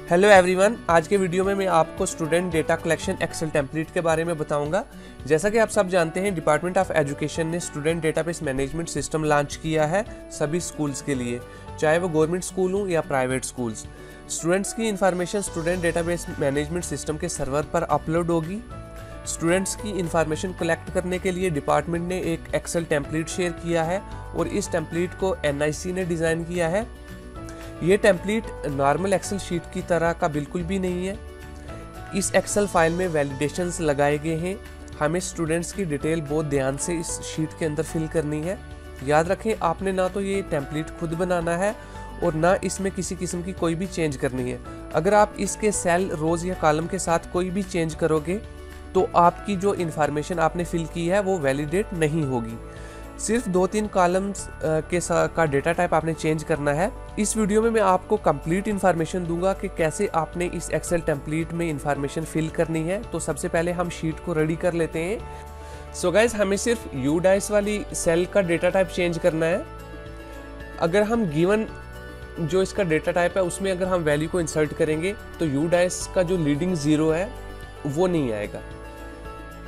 Hello everyone, आज के video में मैं आपको student data collection Excel template के बारे में बताऊंगा। जैसा कि आप सब जानते हैं, डिपार्टमेंट ऑफ एजुकेशन ने student database management system launch किया है सभी स्कूल्स के लिए, चाहे वो गवर्नमेंट स्कूल हो या प्राइवेट स्कूल्स। स्टूडेंट्स की information student database management system के सर्वर पर अपलोड होगी। स्टूडेंट्स की इंफॉर्मेशन कलेक्ट करने के लिए डिपार्टमेंट ने एक एक्सेल टेम्पलेट शेयर किया है और इस टेम्पलेट को NIC ने डिज़ाइन किया है। ये टेम्पलेट नॉर्मल एक्सेल शीट की तरह का बिल्कुल भी नहीं है। इस एक्सेल फाइल में वैलिडेशंस लगाए गए हैं। हमें स्टूडेंट्स की डिटेल बहुत ध्यान से इस शीट के अंदर फिल करनी है। याद रखें, आपने ना तो ये टेम्पलेट खुद बनाना है और ना इसमें किसी किस्म की कोई भी चेंज करनी है। अगर आप इसके सेल, रोज या कॉलम के साथ कोई भी चेंज करोगे तो आपकी जो इन्फॉर्मेशन आपने फिल की है वो वैलिडेट नहीं होगी। सिर्फ 2-3 कॉलम्स का डेटा टाइप आपने चेंज करना है। इस वीडियो में मैं आपको कंप्लीट इन्फॉर्मेशन दूंगा कि कैसे आपने इस एक्सेल टेम्पलेट में इन्फॉर्मेशन फिल करनी है। तो सबसे पहले हम शीट को रेडी कर लेते हैं। सो गाइस, हमें सिर्फ UDICE वाली सेल का डेटा टाइप चेंज करना है। अगर हम गिवन जो इसका डेटा टाइप है उसमें अगर हम वैल्यू को इंसर्ट करेंगे तो UDICE का जो लीडिंग जीरो है वो नहीं आएगा।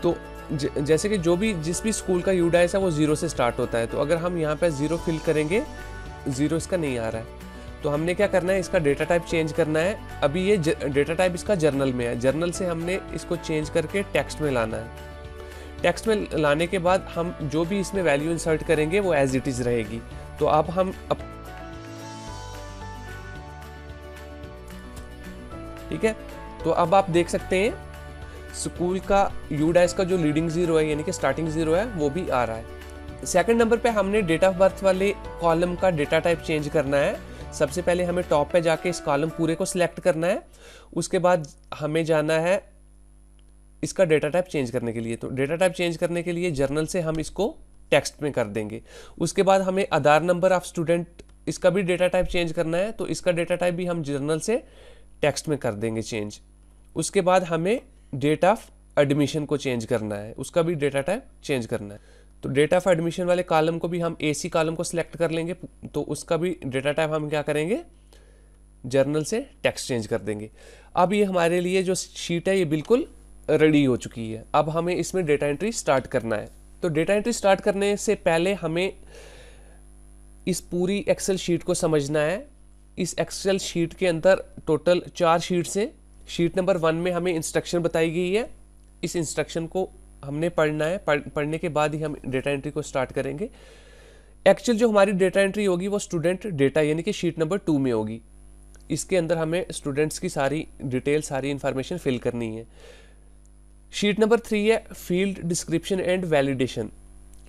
तो जैसे कि जिस भी स्कूल का UDICE है वो 0 से स्टार्ट होता है। तो अगर हम यहाँ पे 0 फिल करेंगे, 0 इसका नहीं आ रहा है। तो हमने क्या करना है, इसका डेटा टाइप चेंज करना है। अभी ये डेटा टाइप इसका जर्नल में है। जर्नल से हमने इसको चेंज करके टेक्स्ट में लाना है। टेक्स्ट में लाने के बाद हम जो भी इसमें वैल्यू इंसर्ट करेंगे वो एज इट इज़ रहेगी। तो अब हम ठीक है, तो अब आप देख सकते हैं स्कूल का UDICE का जो लीडिंग जीरो है यानी कि स्टार्टिंग जीरो है वो भी आ रहा है। सेकंड नंबर पे हमने डेट ऑफ बर्थ वाले कॉलम का डेटा टाइप चेंज करना है। सबसे पहले हमें टॉप पे जाके इस कॉलम पूरे को सिलेक्ट करना है। उसके बाद हमें जाना है इसका डेटा टाइप चेंज करने के लिए। तो डेटा टाइप चेंज करने के लिए जर्नल से हम इसको टेक्स्ट में कर देंगे। उसके बाद हमें आधार नंबर ऑफ स्टूडेंट, इसका भी डेटा टाइप चेंज करना है। तो इसका डेटा टाइप भी हम जर्नल से टेक्स्ट में कर देंगे चेंज। उसके बाद हमें डेट ऑफ एडमिशन को चेंज करना है, उसका भी डेटा टाइप चेंज करना है। तो डेट ऑफ एडमिशन वाले कॉलम को भी हम AC कॉलम को सिलेक्ट कर लेंगे। तो उसका भी डेटा टाइप हम क्या करेंगे, जर्नल से टेक्स्ट चेंज कर देंगे। अब ये हमारे लिए जो शीट है ये बिल्कुल रेडी हो चुकी है। अब हमें इसमें डेटा एंट्री स्टार्ट करना है। तो डेटा एंट्री स्टार्ट करने से पहले हमें इस पूरी एक्सेल शीट को समझना है। इस एक्सेल शीट के अंदर टोटल 4 शीट्स हैं। शीट नंबर 1 में हमें इंस्ट्रक्शन बताई गई है। इस इंस्ट्रक्शन को हमने पढ़ना है। पढ़ने के बाद ही हम डेटा एंट्री को स्टार्ट करेंगे। एक्चुअल जो हमारी डेटा एंट्री होगी वो स्टूडेंट डेटा यानी कि शीट नंबर 2 में होगी। इसके अंदर हमें स्टूडेंट्स की सारी डिटेल, सारी इंफॉर्मेशन फिल करनी है। शीट नंबर 3 है फील्ड डिस्क्रिप्शन एंड वैलिडेशन।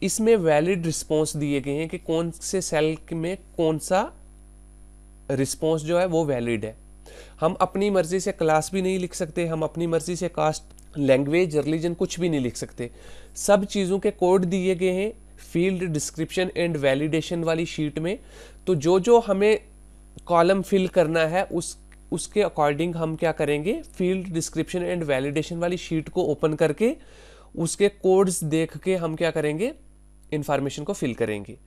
इसमें वैलिड रिस्पॉन्स दिए गए हैं कि कौन से सेल में कौन सा रिस्पॉन्स जो है वो वैलिड है। हम अपनी मर्जी से क्लास भी नहीं लिख सकते, हम अपनी मर्जी से कास्ट, लैंग्वेज, रिलीजन कुछ भी नहीं लिख सकते। सब चीज़ों के कोड दिए गए हैं फील्ड डिस्क्रिप्शन एंड वैलिडेशन वाली शीट में। तो जो जो हमें कॉलम फिल करना है उसके अकॉर्डिंग हम क्या करेंगे, फील्ड डिस्क्रिप्शन एंड वैलिडेशन वाली शीट को ओपन करके उसके कोड्स देख के हम क्या करेंगे, इंफॉर्मेशन को फिल करेंगे।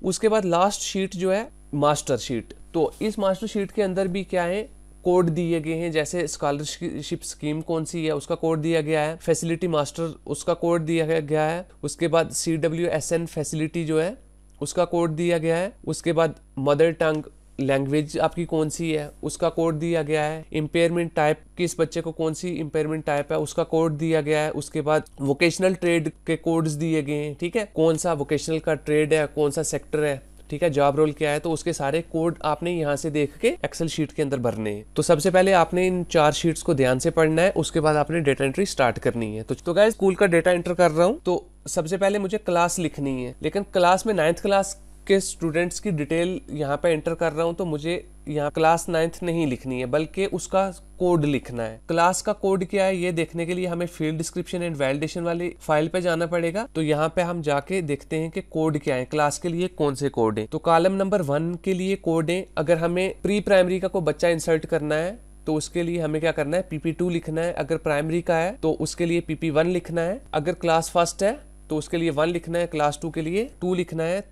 उसके बाद लास्ट शीट जो है मास्टर शीट। तो इस मास्टर शीट के अंदर भी क्या है, कोड दिए गए हैं। जैसे स्कॉलरशिप स्कीम कौन सी है उसका कोड दिया गया है, फैसिलिटी मास्टर उसका कोड दिया गया है। उसके बाद CWSN फैसिलिटी जो है उसका कोड दिया गया है। उसके बाद मदर टंग लैंग्वेज आपकी कौन सी है उसका कोड दिया गया है। इम्पेयरमेंट टाइप, किस बच्चे को कौन सी इम्पेयरमेंट टाइप है उसका कोड दिया गया है। उसके बाद वोकेशनल ट्रेड के कोड्स दिए गए हैं। ठीक है, कौन सा वोकेशनल का ट्रेड है, कौन सा सेक्टर है, ठीक है, जॉब रोल क्या है। तो उसके सारे कोड आपने यहाँ से देख के एक्सेल शीट के अंदर भरने हैं। तो सबसे पहले आपने इन 4 शीट्स को ध्यान से पढ़ना है। उसके बाद आपने डेटा एंट्री स्टार्ट करनी है। तो गाइस, स्कूल का डेटा एंटर कर रहा हूँ। तो सबसे पहले मुझे क्लास लिखनी है, लेकिन क्लास में 9th क्लास के स्टूडेंट्स की डिटेल यहाँ पे एंटर कर रहा हूँ। तो मुझे यहाँ क्लास 9th नहीं लिखनी है बल्कि उसका कोड लिखना है। क्लास का कोड क्या है ये देखने के लिए हमें फील्ड डिस्क्रिप्शन एंड वैलिडेशन वाली फाइल पे जाना पड़ेगा। तो यहाँ पे हम जाके देखते हैं कि कोड क्या है, क्लास के लिए कौन से कोड है। तो कॉलम नंबर 1 के लिए कोड है। अगर हमें प्री प्राइमरी का कोई बच्चा इंसर्ट करना है तो उसके लिए हमें क्या करना है, PP2 लिखना है। अगर प्राइमरी का है तो उसके लिए PP1 लिखना है। अगर क्लास फर्स्ट है तो उसके लिए 1 लिखना है, क्लास 2 के लिए 2 लिखना है,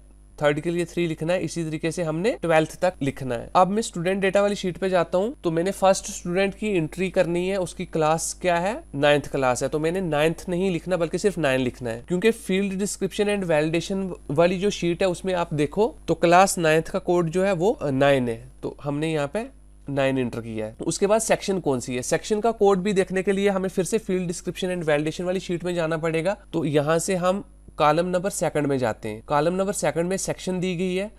थर्ड के लिए 3 लिखना है, इसी तरीके से हमने 12th तक लिखना है। अब मैं स्टूडेंट डेटा वाली शीट पे जाता हूँ, तो मैंने फर्स्ट स्टूडेंट की एंट्री करनी है, उसकी क्लास क्या है, 9th क्लास है, तो मैंने 9th नहीं लिखना बल्कि सिर्फ 9 लिखना है, क्योंकि फील्ड डिस्क्रिप्शन एंड वैलिडेशन वाली जो शीट है उसमें आप देखो तो क्लास 9th का कोड जो है वो 9 है, तो हमने यहाँ पे 9 एंटर किया है। उसके बाद सेक्शन कौन सी है, सेक्शन का कोड भी देखने के लिए हमें फिर से फील्ड डिस्क्रिप्शन एंड वैलिडेशन वाली शीट में जाना पड़ेगा। तो यहाँ से हम कॉलम नंबर 2 में जाते हैं। कॉलम नंबर 2 में सेक्शन दी गई है,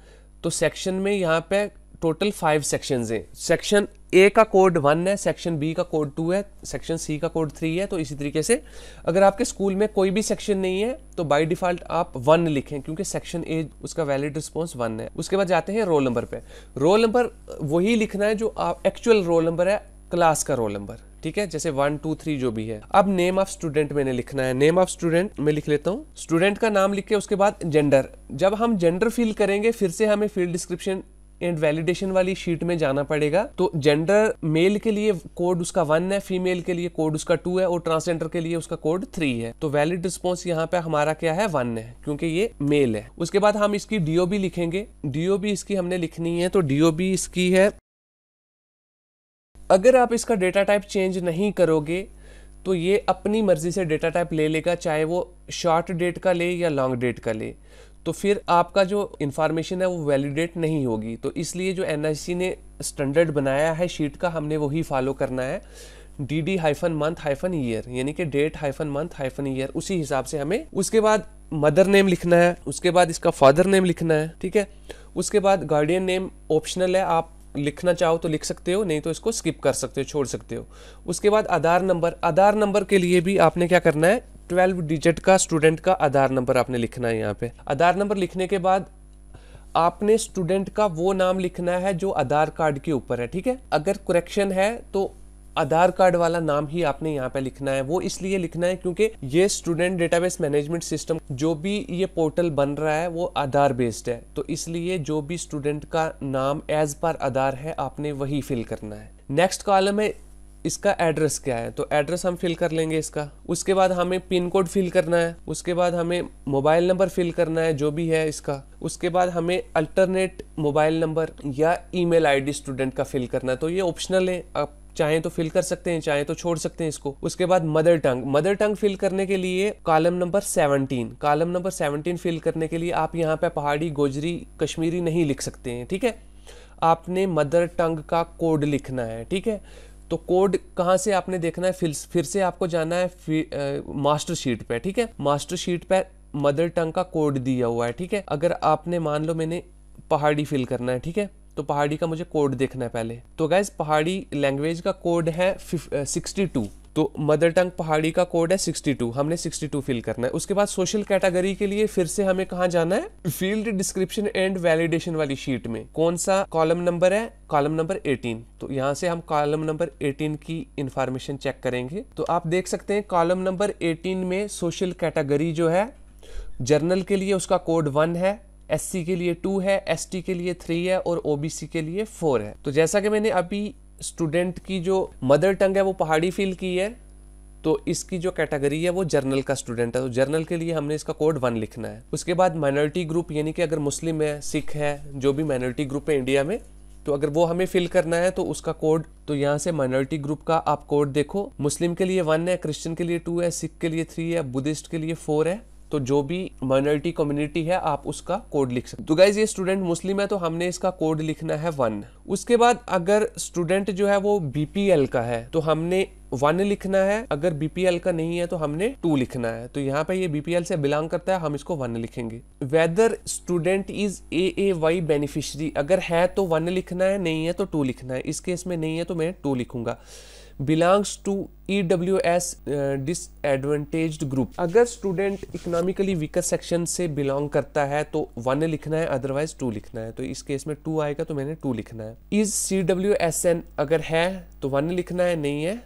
तो सेक्शन में यहाँ पे टोटल 5 सेक्शंस हैं। सेक्शन ए का कोड 1 है, सेक्शन बी का कोड 2 है, सेक्शन सी का कोड 3 है। तो इसी तरीके से अगर आपके स्कूल में कोई भी सेक्शन नहीं है तो बाय डिफॉल्ट आप 1 लिखें, क्योंकि सेक्शन ए उसका वैलिड रिस्पॉन्स 1 है। उसके बाद जाते हैं रोल नंबर पे। रोल नंबर वही लिखना है जो आप एक्चुअल रोल नंबर है, क्लास का रोल नंबर, ठीक है, जैसे 1 2 3 जो भी है। अब नेम ऑफ स्टूडेंट मैंने लिखना है, नेम ऑफ स्टूडेंट मैं लिख लेता हूँ, स्टूडेंट का नाम लिख के उसके बाद जेंडर। जब हम जेंडर फिल करेंगे फिर से हमें फील्ड डिस्क्रिप्शन एंड वैलिडेशन वाली शीट में जाना पड़ेगा। तो जेंडर मेल के लिए कोड उसका 1 है, फीमेल के लिए कोड उसका 2 है और ट्रांसजेंडर के लिए उसका कोड 3 है। तो वैलिड रिस्पॉन्स यहाँ पे हमारा क्या है, 1 है, क्योंकि ये मेल है। उसके बाद हम इसकी डीओबी लिखेंगे, डीओबी इसकी हमने लिखनी है, तो डीओबी इसकी है, अगर आप इसका डेटा टाइप चेंज नहीं करोगे तो ये अपनी मर्जी से डेटा टाइप ले लेगा, चाहे वो शॉर्ट डेट का ले या लॉन्ग डेट का ले, तो फिर आपका जो इंफॉर्मेशन है वो वैलिडेट नहीं होगी। तो इसलिए जो एनआईसी ने स्टैंडर्ड बनाया है शीट का, हमने वही फॉलो करना है, DD-month-year, यानी कि date-month-year, उसी हिसाब से हमें। उसके बाद मदर नेम लिखना है, उसके बाद इसका फादर नेम लिखना है, ठीक है। उसके बाद गार्डियन नेम ऑप्शनल है, आप लिखना चाहो तो लिख सकते हो, नहीं तो इसको स्किप कर सकते हो, छोड़ सकते हो। उसके बाद आधार नंबर, आधार नंबर के लिए भी आपने क्या करना है, 12 डिजिट का स्टूडेंट का आधार नंबर आपने लिखना है। यहाँ पे आधार नंबर लिखने के बाद आपने स्टूडेंट का वो नाम लिखना है जो आधार कार्ड के ऊपर है, ठीक है। अगर करेक्शन है तो आधार कार्ड वाला नाम ही आपने यहाँ पे लिखना है। वो इसलिए लिखना है क्योंकि ये स्टूडेंट डेटाबेस मैनेजमेंट सिस्टम जो भी ये पोर्टल बन रहा है वो आधार बेस्ड है, तो इसलिए जो भी स्टूडेंट का नाम एज पर आधार है आपने वही फिल करना है। नेक्स्ट कॉलम है इसका एड्रेस क्या है, तो एड्रेस हम फिल कर लेंगे इसका। उसके बाद हमें पिन कोड फिल करना है, उसके बाद हमें मोबाइल नंबर फिल करना है जो भी है इसका। उसके बाद हमें अल्टरनेट मोबाइल नंबर या ईमेल आईडी स्टूडेंट का फिल करना है, तो ये ऑप्शनल है, आप चाहे तो फिल कर सकते हैं, चाहे तो छोड़ सकते हैं इसको। उसके बाद mother tongue, mother tongue fill करने के लिए column number 17, column number 17 fill करने के लिए आप यहाँ पे पहाड़ी, गोजरी, कश्मीरी नहीं लिख सकते हैं, ठीक है। आपने मदर टंग का कोड लिखना है, ठीक है। तो कोड कहाँ से आपने देखना है, फिर से आपको जाना है मास्टर शीट पे, ठीक है। मास्टर शीट पे मदर टंग का कोड दिया हुआ है, ठीक है। अगर आपने मान लो मैंने पहाड़ी फिल करना है, ठीक है, तो पहाड़ी का मुझे कोड देखना है पहले। तो गाइज पहाड़ी लैंग्वेज का कोड है 62, तो मदर टंग पहाड़ी का कोड है 62, हमने 62 फिल करना है। उसके बाद सोशल कैटेगरी के लिए फिर से हमें कहाँ जाना है, फील्ड डिस्क्रिप्शन एंड वैलिडेशन वाली शीट में। कौन सा कॉलम नंबर है, कॉलम नंबर 18। तो यहाँ से हम कॉलम नंबर 18 की इंफॉर्मेशन चेक करेंगे। तो आप देख सकते हैं कॉलम नंबर 18 में सोशल कैटेगरी जो है, जर्नल के लिए उसका कोड 1 है, SC के लिए 2 है, ST के लिए 3 है और OBC के लिए 4 है। तो जैसा कि मैंने अभी स्टूडेंट की जो मदर टंग है वो पहाड़ी फिल की है, तो इसकी जो कैटेगरी है वो जर्नल का स्टूडेंट है, तो जर्नल के लिए हमने इसका कोड 1 लिखना है। उसके बाद माइनॉरिटी ग्रुप, यानी कि अगर मुस्लिम है, सिख है, जो भी माइनॉरिटी ग्रुप है इंडिया में, तो अगर वो हमें फिल करना है तो उसका कोड, तो यहाँ से माइनॉरिटी ग्रुप का आप कोड देखो, मुस्लिम के लिए 1 है, क्रिश्चियन के लिए 2 है, सिख के लिए 3 है, बुद्धिस्ट के लिए 4 है। तो जो भी माइनॉरिटी कम्युनिटी है आप उसका कोड लिख सकते। तो गाइज ये स्टूडेंट मुस्लिम है तो हमने इसका कोड लिखना है 1। उसके बाद अगर स्टूडेंट जो है वो BPL का है तो हमने 1 लिखना है, अगर BPL का नहीं है तो हमने 2 लिखना है। तो यहाँ पे ये BPL से बिलोंग करता है, हम इसको 1 लिखेंगे। Whether student is AAY beneficiary, अगर है तो 1 लिखना है, नहीं है तो 2 लिखना है। इस केस में नहीं है तो मैं 2 लिखूंगा। Belongs to EWS disadvantaged group, अगर स्टूडेंट इकोनॉमिकली वीकर सेक्शन से बिलोंग करता है तो 1 लिखना है, अदरवाइज 2 लिखना है। तो इस केस में 2 आएगा तो मैंने 2 लिखना है। इज CWSN, अगर है तो 1 लिखना है, नहीं है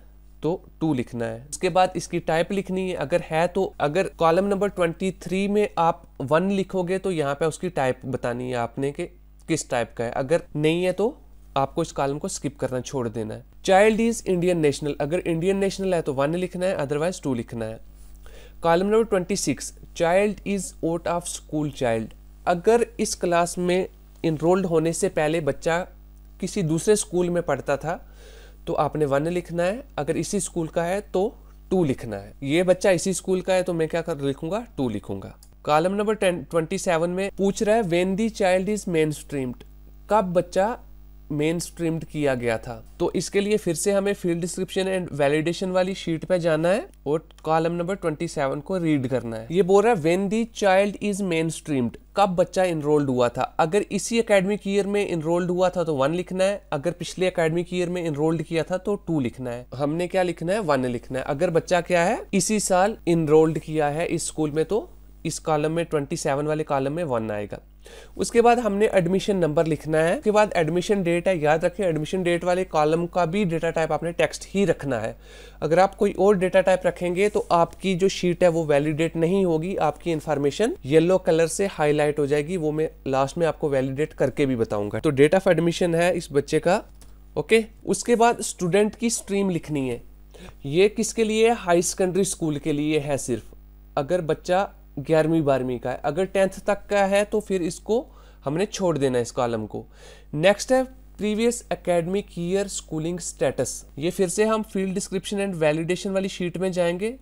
तो 2 लिखना है। उसके बाद इसकी टाइप लिखनी है, अगर है तो, अगर कॉलम नंबर 23 में आप 1 लिखोगे तो यहाँ पे उसकी टाइप बतानी है आपने कि किस टाइप का है, अगर नहीं है तो आपको इस कॉलम को स्किप करना, छोड़ देना है। चाइल्ड इज इंडियन नेशनल, अगर इंडियन नेशनल है तो 1 लिखना है, अदरवाइज 2 लिखना है। Column number 26, child is out of school child, अगर इस क्लास में इनरोल्ड होने से पहले बच्चा किसी दूसरे स्कूल में पढ़ता था तो आपने 1 लिखना है, अगर इसी स्कूल का है तो 2 लिखना है। ये बच्चा इसी स्कूल का है तो मैं क्या कर लिखूंगा, 2 लिखूंगा। कॉलम नंबर 27 में पूछ रहा है when the child is main streamed, कब बच्चा मेन स्ट्रीम्ड किया गया था। तो इसके लिए फिर से हमें फील्ड डिस्क्रिप्शन एंड वैलिडेशन वाली शीट पे जाना है और कॉलम नंबर 27 को रीड करना है। ये बोल रहा है when the child is main streamed, कब बच्चा इनरोल्ड हुआ था। अगर इसी एकेडमिक ईयर में इनरोल्ड हुआ था तो 1 लिखना है, अगर पिछले एकेडमिक ईयर में इनरोल्ड किया था तो 2 लिखना है। हमने क्या लिखना है, 1 लिखना है। अगर बच्चा क्या है, इसी साल इनरोल्ड किया है इस स्कूल में तो इस कॉलम में 27 वाले कॉलम में 1 आएगा। उसके बाद हमने एडमिशन नंबर लिखना है। उसके बाद एडमिशन डेट है, याद रखें एडमिशन डेट वाले कॉलम का भी डेटा टाइप आपने टेक्स्ट ही रखना है। अगर आप कोई और डेटा टाइप रखेंगे तो आपकी जो शीट है वो वैलिडेट नहीं होगी, आपकी इंफॉर्मेशन येलो कलर से हाईलाइट हो जाएगी। वो मैं लास्ट में आपको वैलिडेट करके भी बताऊंगा। तो डेट ऑफ एडमिशन है इस बच्चे का, ओके। उसके बाद स्टूडेंट की स्ट्रीम लिखनी है। ये किसके लिए, हाई सेकेंडरी स्कूल के लिए है सिर्फ। अगर बच्चा 11वीं 12वीं का है, अगर 10th तक का है तो फिर इसको हमने छोड़ देना है इस कॉलम को। नेक्स्ट है previous academic year schooling status. ये फिर से हम फील्ड डिस्क्रिप्शन एंड वैलिडेशन वाली शीट में जाएंगे।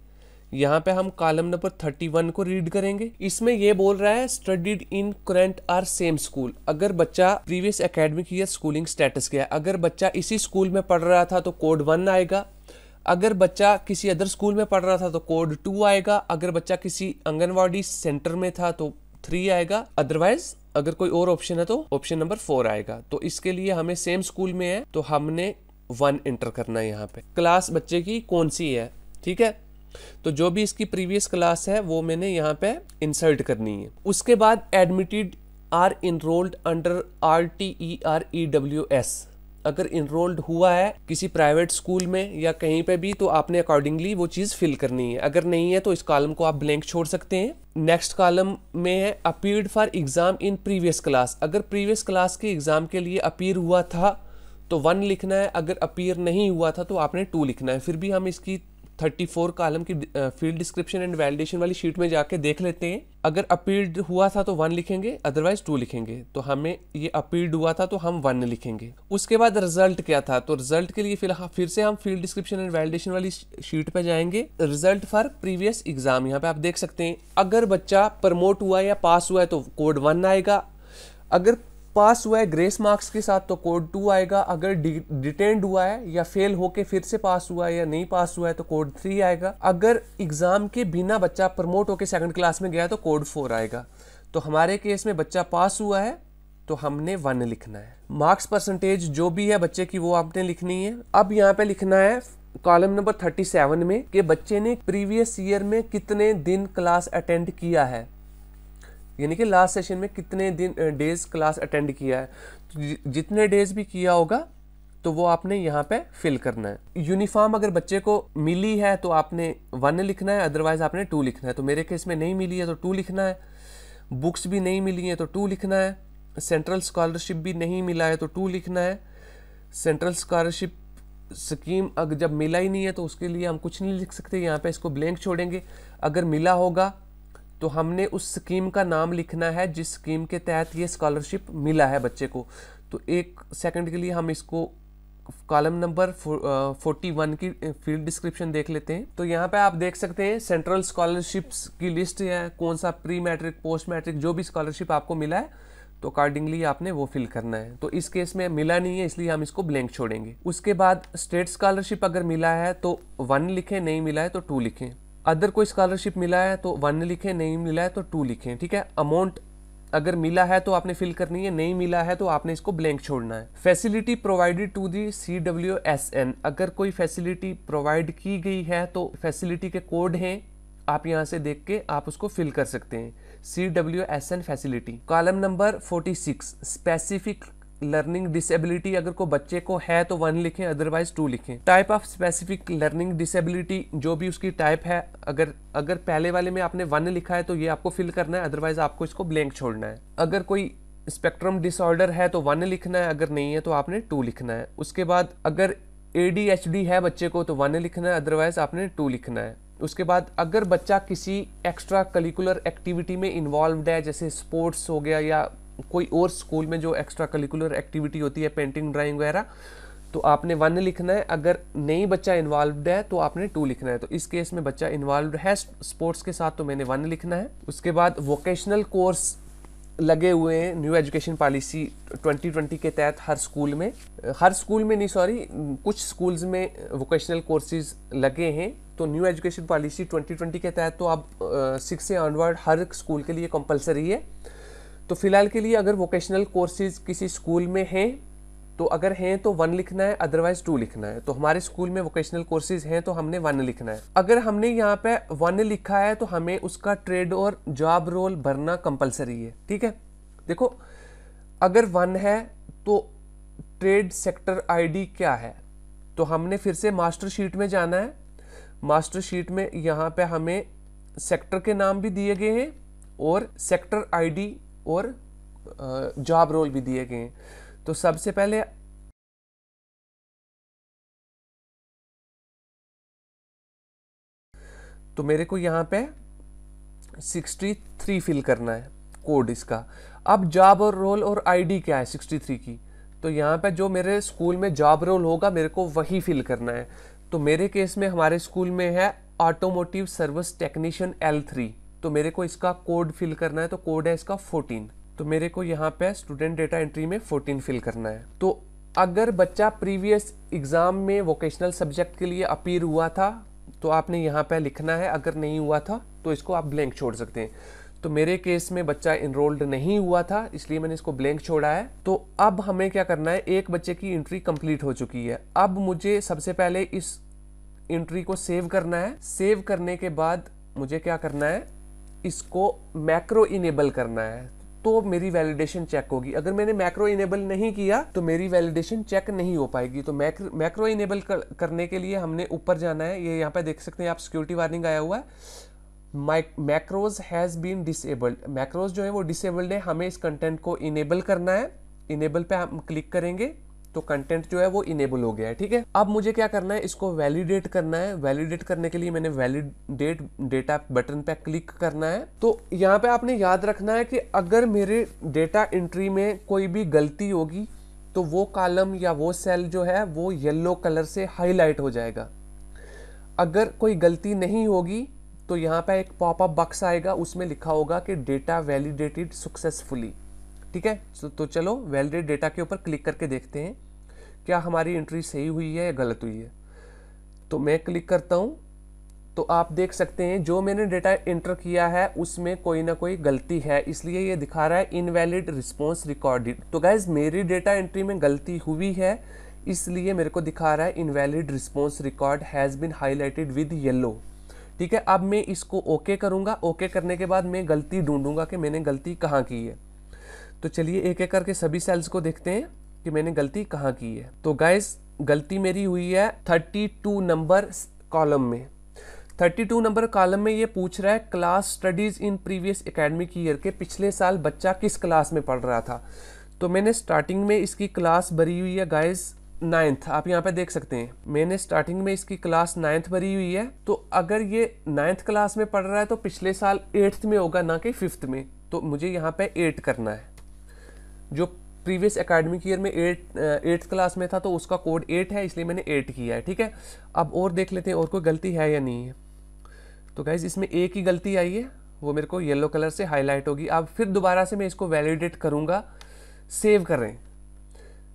यहाँ पे हम कॉलम नंबर 31 को रीड करेंगे। इसमें ये बोल रहा है studied in current or same school. अगर बच्चा previous academic year schooling status के है, अगर बच्चा इसी स्कूल में पढ़ रहा था तो कोड 1 आएगा। अगर बच्चा किसी अदर स्कूल में पढ़ रहा था तो कोड 2 आएगा। अगर बच्चा किसी आंगनवाड़ी सेंटर में था तो 3 आएगा। अदरवाइज अगर कोई और ऑप्शन है तो ऑप्शन नंबर 4 आएगा। तो इसके लिए हमें सेम स्कूल में है तो हमने 1 एंटर करना है। यहाँ पे क्लास बच्चे की कौन सी है, ठीक है। तो जो भी इसकी प्रीवियस क्लास है वो मैंने यहाँ पे इंसर्ट करनी है। उसके बाद admitted or enrolled under RTEREWS। अगर इनरोल्ड हुआ है किसी प्राइवेट स्कूल में या कहीं पे भी तो आपने अकॉर्डिंगली वो चीज फिल करनी है। अगर नहीं है तो इस कॉलम को आप ब्लैंक छोड़ सकते हैं। नेक्स्ट कॉलम में है appeared for exam in previous class. अगर प्रीवियस क्लास के एग्जाम के लिए अपीयर हुआ था तो 1 लिखना है। अगर अपीयर नहीं हुआ था तो आपने 2 लिखना है। फिर भी हम इसकी 34 कॉलम की फील्ड डिस्क्रिप्शन एंड वैलिडेशन वाली शीट में जाके देख लेते हैं। अगर अपील्ड हुआ था तो 1 लिखेंगे, अदरवाइज 2 लिखेंगे। तो हमें ये अपील्ड हुआ था तो हम 1 लिखेंगे। उसके बाद रिजल्ट क्या था, तो रिजल्ट के लिए फिर से हम फील्ड डिस्क्रिप्शन एंड वैलिडेशन वाली शीट पे जाएंगे। रिजल्ट फॉर प्रीवियस एग्जाम, यहाँ पे आप देख सकते हैं। अगर बच्चा प्रमोट हुआ है या पास हुआ है तो कोड 1 आएगा। अगर पास हुआ है ग्रेस मार्क्स के साथ तो कोड 2 आएगा। अगर डिटेन्ड हुआ है या फेल होके फिर से पास हुआ है या नहीं पास हुआ है तो कोड 3 आएगा। अगर एग्जाम के बिना बच्चा प्रमोट होके 2nd क्लास में गया है तो कोड 4 आएगा। तो हमारे केस में बच्चा पास हुआ है तो हमने 1 लिखना है। मार्क्स परसेंटेज जो भी है बच्चे की वो आपने लिखनी है। अब यहाँ पे लिखना है कॉलम नंबर 37 में कि बच्चे ने प्रीवियस ईयर में कितने दिन क्लास अटेंड किया है, यानी कि लास्ट सेशन में कितने दिन डेज क्लास अटेंड किया है। तो जितने डेज भी किया होगा तो वो आपने यहाँ पे फिल करना है। यूनिफॉर्म अगर बच्चे को मिली है तो आपने 1 लिखना है, अदरवाइज आपने 2 लिखना है। तो मेरे केस में नहीं मिली है तो 2 लिखना है। बुक्स भी नहीं मिली है तो 2 लिखना है। सेंट्रल स्कॉलरशिप भी नहीं मिला है तो 2 लिखना है। सेंट्रल स्कॉलरशिप स्कीम अगर जब मिला ही नहीं है तो उसके लिए हम कुछ नहीं लिख सकते, यहाँ पे इसको ब्लैंक छोड़ेंगे। अगर मिला होगा तो हमने उस स्कीम का नाम लिखना है जिस स्कीम के तहत ये स्कॉलरशिप मिला है बच्चे को। तो 1 सेकंड के लिए हम इसको कॉलम नंबर 41 की फील्ड डिस्क्रिप्शन देख लेते हैं। तो यहाँ पे आप देख सकते हैं सेंट्रल स्कॉलरशिप्स की लिस्ट है, कौन सा प्री मैट्रिक पोस्ट मैट्रिक जो भी स्कॉलरशिप आपको मिला है तो अकॉर्डिंगली आपने वो फिल करना है। तो इस केस में मिला नहीं है इसलिए हम इसको ब्लैंक छोड़ेंगे। उसके बाद स्टेट स्कॉलरशिप अगर मिला है तो 1 लिखें, नहीं मिला है तो 2 लिखें। अदर कोई स्कॉलरशिप मिला है तो 1 लिखें, नहीं मिला है तो 2 लिखें, ठीक है। अमाउंट अगर मिला है तो आपने फिल करनी है, नहीं मिला है तो आपने इसको ब्लैंक छोड़ना है। Facility provided to the CWSN, अगर कोई फैसिलिटी प्रोवाइड की गई है तो फैसिलिटी के कोड हैं, आप यहाँ से देख के आप उसको फिल कर सकते हैं। CWSN facility. Column number 46 specific learning disability, अगर को बच्चे को है तो 1 लिखें, अदरवाइज 2 लिखें। Type of specific learning disability, जो भी उसकी टाइप है, अगर पहले वाले में आपने 1 लिखा है तो ये आपको फिल करना है, अदरवाइज आपको इसको ब्लैंक छोड़ना है। अगर कोई स्पेक्ट्रम डिसऑर्डर है तो 1 लिखना है, अगर नहीं है तो आपने 2 लिखना है। उसके बाद अगर ADHD है बच्चे को तो 1 लिखना है, अदरवाइज आपने 2 लिखना है। उसके बाद अगर बच्चा किसी एक्स्ट्रा करिकुलर एक्टिविटी में इन्वॉल्व्ड है, जैसे स्पोर्ट्स हो गया या कोई और स्कूल में जो एक्स्ट्रा करिकुलर एक्टिविटी होती है, पेंटिंग, ड्राइंग वगैरह, तो आपने 1 लिखना है। अगर नहीं बच्चा इन्वॉल्व्ड है तो आपने 2 लिखना है। तो इस केस में बच्चा इन्वॉल्व्ड है स्पोर्ट्स के साथ, तो मैंने 1 लिखना है। उसके बाद वोकेशनल कोर्स लगे हुए हैं न्यू एजुकेशन पॉलिसी 2020 के तहत हर स्कूल में नहीं, सॉरी, कुछ स्कूल्स में वोकेशनल कोर्सेज लगे हैं। तो न्यू एजुकेशन पॉलिसी 2020 के तहत तो अब 6 से ऑनवर्ड हर स्कूल के लिए कंपलसरी है। तो फिलहाल के लिए अगर वोकेशनल कोर्सेज किसी स्कूल में हैं, तो अगर हैं तो 1 लिखना है, अदरवाइज 2 लिखना है। तो हमारे स्कूल में वोकेशनल कोर्सेज हैं तो हमने 1 लिखना है। अगर हमने यहाँ पे 1 लिखा है तो हमें उसका ट्रेड और जॉब रोल भरना कंपलसरी है, ठीक है। देखो, अगर 1 है तो ट्रेड सेक्टर आईडी क्या है, तो हमने फिर से मास्टर शीट में जाना है। मास्टर शीट में यहाँ पे हमें सेक्टर के नाम भी दिए गए हैं और सेक्टर आईडी और जॉब रोल भी दिए गए हैं। तो सबसे पहले तो मेरे को यहाँ पे 63 फिल करना है कोड इसका। अब जॉब और रोल और आईडी क्या है 63 की, तो यहाँ पे जो मेरे स्कूल में जॉब रोल होगा मेरे को वही फिल करना है। तो मेरे केस में हमारे स्कूल में है ऑटोमोटिव सर्विस टेक्नीशियन L3, तो मेरे को इसका कोड फिल करना है। तो कोड है इसका 14, तो मेरे को यहाँ पे स्टूडेंट डेटा एंट्री में 14 फिल करना है। तो अगर बच्चा प्रीवियस एग्जाम में वोकेशनल सब्जेक्ट के लिए अपीयर हुआ था तो आपने यहाँ पे लिखना है, अगर नहीं हुआ था तो इसको आप ब्लैंक छोड़ सकते हैं। तो मेरे केस में बच्चा इनरोल्ड नहीं हुआ था इसलिए मैंने इसको ब्लैंक छोड़ा है। तो अब हमें क्या करना है, एक बच्चे की एंट्री कंप्लीट हो चुकी है। अब मुझे सबसे पहले इस एंट्री को सेव करना है। सेव करने के बाद मुझे क्या करना है, इसको मैक्रो इनेबल करना है, तो मेरी वैलिडेशन चेक होगी। अगर मैंने मैक्रो इनेबल नहीं किया तो मेरी वैलिडेशन चेक नहीं हो पाएगी। तो मैक्रो इनेबल करने के लिए हमने ऊपर जाना है। ये यहाँ पे देख सकते हैं आप, सिक्योरिटी वार्निंग आया हुआ है, macros has been disabled. Macros जो है वो डिसेबल्ड है, हमें इस कंटेंट को इनेबल करना है। इनेबल पे हम क्लिक करेंगे तो कंटेंट जो है वो इनेबल हो गया है, ठीक है। अब मुझे क्या करना है, इसको वैलिडेट करना है। वैलिडेट करने के लिए मैंने वैलिडेट डेटा बटन पे क्लिक करना है। तो यहाँ पे आपने याद रखना है कि अगर मेरे डेटा एंट्री में कोई भी गलती होगी तो वो कॉलम या वो सेल जो है वो येलो कलर से हाईलाइट हो जाएगा। अगर कोई गलती नहीं होगी तो यहाँ पे एक पॉपअप बॉक्स आएगा, उसमें लिखा होगा कि डेटा वैलिडेटेड सक्सेसफुली, ठीक है। तो चलो वैलिडेट डेटा के ऊपर क्लिक करके देखते हैं क्या हमारी एंट्री सही हुई है या गलत हुई है। तो मैं क्लिक करता हूं, तो आप देख सकते हैं जो मैंने डेटा एंटर किया है उसमें कोई ना कोई गलती है, इसलिए ये दिखा रहा है इनवैलिड रिस्पॉन्स रिकॉर्डेड। तो गाइज मेरी डेटा एंट्री में गलती हुई है, इसलिए मेरे को दिखा रहा है invalid response record has been highlighted with yellow, ठीक है। अब मैं इसको ओके करूंगा। ओके करने के बाद मैं गलती ढूंढूंगा कि मैंने गलती कहाँ की है। तो चलिए एक एक करके सभी सेल्स को देखते हैं कि मैंने गलती कहाँ की है। तो गाइस गलती मेरी हुई है 32 नंबर कॉलम में। 32 नंबर कॉलम में ये पूछ रहा है class studies in previous academic year, के पिछले साल बच्चा किस क्लास में पढ़ रहा था। तो मैंने स्टार्टिंग में इसकी क्लास भरी हुई है गाइस 9th, आप यहाँ पे देख सकते हैं मैंने स्टार्टिंग में इसकी क्लास 9th भरी हुई है। तो अगर ये 9th क्लास में पढ़ रहा है तो पिछले साल 8th में होगा, ना कि 5th में। तो मुझे यहाँ पे 8 करना है। जो प्रीवियस एकेडमिक ईयर में 8th क्लास में था तो उसका कोड 8 है, इसलिए मैंने 8 किया है, ठीक है। अब और देख लेते हैं और कोई गलती है या नहीं है। तो गाइज इसमें एक ही गलती आई है, वो मेरे को येलो कलर से हाईलाइट होगी। अब फिर दोबारा से मैं इसको वैलिडेट करूँगा। सेव करें,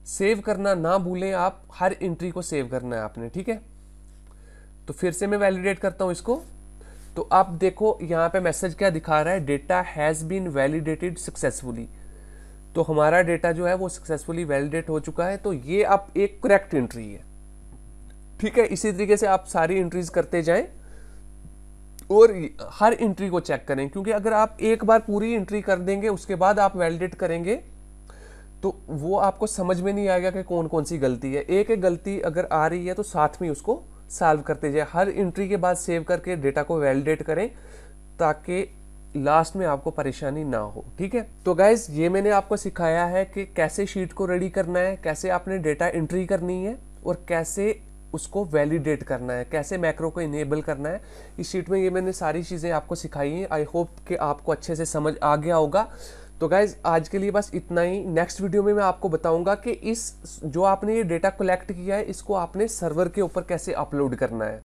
सेव करना ना भूलें आप, हर एंट्री को सेव करना है आपने, ठीक है। तो फिर से मैं वैलिडेट करता हूँ इसको। तो आप देखो यहाँ पे मैसेज क्या दिखा रहा है, data has been validated successfully. तो हमारा डेटा जो है वो सक्सेसफुली वैलिडेट हो चुका है। तो ये अब एक करेक्ट एंट्री है, ठीक है। इसी तरीके से आप सारी एंट्रीज करते जाएं और हर एंट्री को चेक करें, क्योंकि अगर आप एक बार पूरी एंट्री कर देंगे उसके बाद आप वैलिडेट करेंगे तो वो आपको समझ में नहीं आएगा कि कौन कौन सी गलती है। एक एक गलती अगर आ रही है तो साथ में उसको सॉल्व करते जाए। हर एंट्री के बाद सेव करके डेटा को वैलिडेट करें ताकि लास्ट में आपको परेशानी ना हो, ठीक है। तो गाइज ये मैंने आपको सिखाया है कि कैसे शीट को रेडी करना है, कैसे आपने डेटा एंट्री करनी है और कैसे उसको वैलिडेट करना है, कैसे मैक्रो को इनेबल करना है। इस शीट में ये मैंने सारी चीज़ें आपको सिखाई हैं। आई होप कि आपको अच्छे से समझ आ गया होगा। तो गाइज आज के लिए बस इतना ही। नेक्स्ट वीडियो में मैं आपको बताऊंगा कि इस जो आपने ये डेटा कलेक्ट किया है इसको आपने सर्वर के ऊपर कैसे अपलोड करना है।